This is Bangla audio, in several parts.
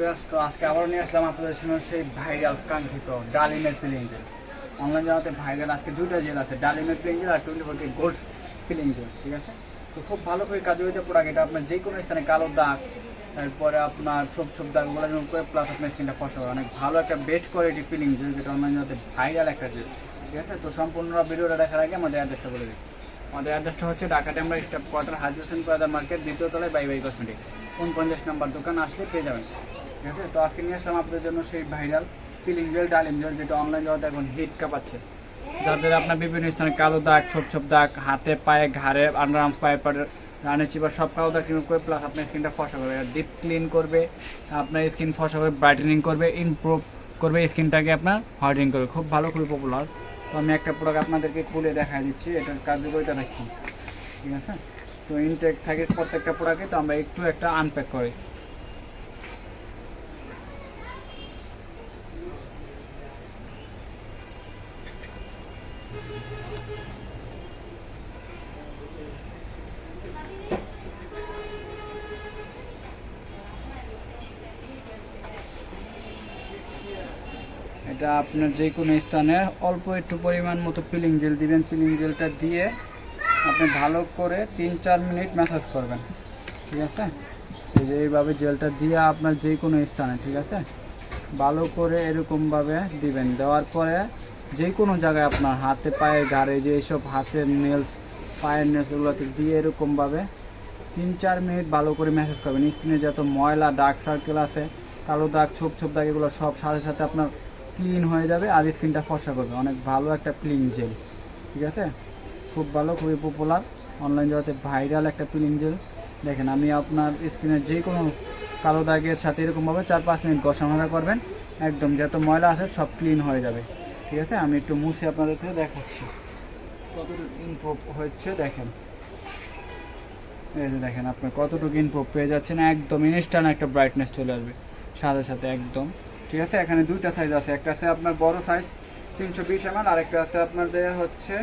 তো আজকে আবারও নিয়ে আসলাম আপনাদের জন্য সেই ভাইরাল কাঙ্ক্ষিত ডালিমের ফিলিং জেল। অনলাইন জানাতে ভাইরাল আজকে দুইটা জেল আছে, ডালিমের ফিলিং জেল আর 24K গোল্ড ফিলিং জেল। ঠিক আছে, তো খুব ভালো করে কাজ হইতে প্রোডাক্ট। এটা আপনার যে কোনো স্থানে কালো দাগ, তারপরে আপনার ছোপ ছোপ দাগগুলো যেমন করে, প্লাস আপনার স্কিনটা ফসা হবে। অনেক ভালো একটা বেস্ট কোয়ালিটি ফিলিং জেল, যেটা অনলাইন জানাতে ভাইরাল একটা জেল। ঠিক আছে, তো সম্পূর্ণ ভিডিওটা দেখার আগে আমাদের অ্যাড্রেসটা বলে দিই। আমাদের অ্যাড্রেসটা হচ্ছে ঢাকা টেম্বার স্টাফ কোয়ার্টার, হাজি হোসেন প্লাজার মার্কেট, দ্বিতীয় তলায় বাই বাই কসমেটিক, 49 নম্বর দোকান আসলে পেয়ে যাবেন। ঠিক আছে, তো আজকে নিয়ে আসলাম আপনাদের জন্য সেই ভাইরাল ফিলিং জেল ডালিম জেল, যেটা অনলাইন জগতে এখন হিট কাঁপাচ্ছে। যাদের আপনার বিভিন্ন স্থানে কালো দাগ, ছোপ ছোপ দাগ, হাতে পায়ে ঘাড়ে, আন্ডার আর্মস পায়ে পাড়ে, রানের চিপা সব কালো দাগ ক্লিন করবে, প্লাস আপনার স্কিনটা ফসা করবে, ডিপ ক্লিন করবে, আপনার স্কিন ফসা করে ব্রাইটেনিং করবে, ইমপ্রুভ করবে স্কিনটাকে, আপনার হোয়াইটেনিং করবে। খুব ভালো, খুবই পপুলার। তো আমি একটা প্রোডাক্ট আপনাদেরকে খুলে দেখাই দিচ্ছি, এটার কার্যকারিতা দেখি। ঠিক আছে, তো ইনটেক থাকে প্রত্যেকটা প্রোডাক্টে, তো আমরা একটু একটা আনপ্যাক করি। এটা আপনার যে কোনো স্থানে অল্প একটু পরিমাণ মতো ফিলিং জেল দিবেন। ফিলিং জেলটা দিয়ে আপনি ভালো করে 3-4 মিনিট ম্যাসাজ করবেন। ঠিক আছে, এই যে এইভাবে জেলটা দিয়ে আপনার যে কোনো স্থানে, ঠিক আছে, ভালো করে এরকমভাবে দিবেন। দেওয়ার পরে যে কোনো জায়গায় আপনার হাতে পায়ে ঘাড়ে, যে এইসব হাতের নেলস, পায়ের নেলস, এগুলোতে দিয়ে এরকমভাবে 3-4 মিনিট ভালো করে ম্যাসাজ করবেন। স্কিনে যত ময়লা, ডার্ক সার্কেল আছে, কালো দাগ, ছোপ ছোপ দাগ, এগুলো সব সাথে সাথে আপনার ক্লিন হয়ে যাবে আর স্কিনটা ফর্সা করবে। অনেক ভালো একটা ক্লিন জেল। ঠিক আছে, খুব ভালো, খুবই পপুলার, অনলাইন জগতে ভাইরাল একটা ক্লিন জেল। দেখেন, আমি আপনার স্কিনের যে কোনো কালো দাগের সাথে এরকমভাবে 4-5 মিনিট ঘষামাজা করবেন, একদম যত ময়লা আছে সব ক্লিন হয়ে যাবে। ঠিক আছে, আমি একটু মুছে আপনাদেরকে দেখাচ্ছি কতটুকু ইমপ্রুভ হচ্ছে। দেখেন, এই যে দেখেন আপনার কতটুকু ইমপ্রুভ পেয়ে যাচ্ছেন, একদম ইনস্ট্যান্ট একটা ব্রাইটনেস চলে আসবে সাথে সাথে একদম। ঠিক আছে, এখানে দুইটা সাইজ আছে, একটা আছে আপনার বড় সাইজ 320 ml, আর একটা আছে আপনার যে হচ্ছে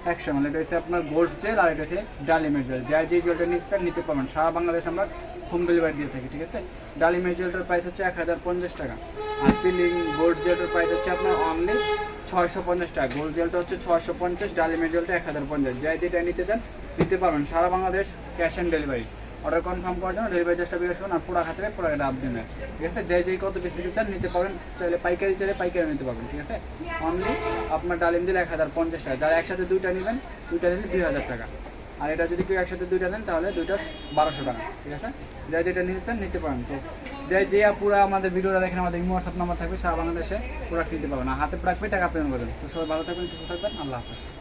100 ml। এটা হচ্ছে আপনার গোল্ড জেল, আর এটা হচ্ছে ডালিমের জেল। যাই যে জেলটা নিতে পারবেন, সারা বাংলাদেশ আমরা হোম ডেলিভারি দিয়ে থাকি। ঠিক আছে, ডালিমের জেলটার প্রাইস হচ্ছে 1050 টাকা, আর পিলিং গোল্ড জেলটার প্রাইস হচ্ছে আপনার অনলি 650 টাকা। গোল্ড জেলটা হচ্ছে 650, ডালিমের জেলটা 1050। যাই যেটা নিতে চান নিতে পারবেন, সারা Bangladesh cash on delivery. Order confirm করার জন্য ডেলিভারি চার্জটা বিকাশ করুন, আর পুরো হাতে পুরো আপ দিনে। ঠিক আছে, যে কত পিস নিতে চান নিতে পারবেন, চাইলে পাইকারি চাইলে পাইকারি নিতে পারবেন। ঠিক আছে, অনলি আপনার ডালিম দিলে 1050 টাকা। যারা একসাথে দুইটা নেবেন, দুইটা নিলে 2000 টাকা। আর এটা যদি কেউ একসাথে দুইটা নেন তাহলে দুইটা 1200 টাকা। ঠিক আছে, যাই যেটা নিতে চান নিতে পারেন। তো যে পুরো আমাদের ভিডিওটা দেখেন, আমাদের হোয়াটসঅ্যাপ নাম্বার থাকবে, সারা বাংলাদেশে প্রোডাক্ট নিতে পারবেন, আর হাতে প্রোডাক্ট পেয়ে টাকা পেমেন্ট করবেন। তো সবাই ভালো থাকবেন, সুস্থ থাকবেন, আল্লাহ হাফেজ।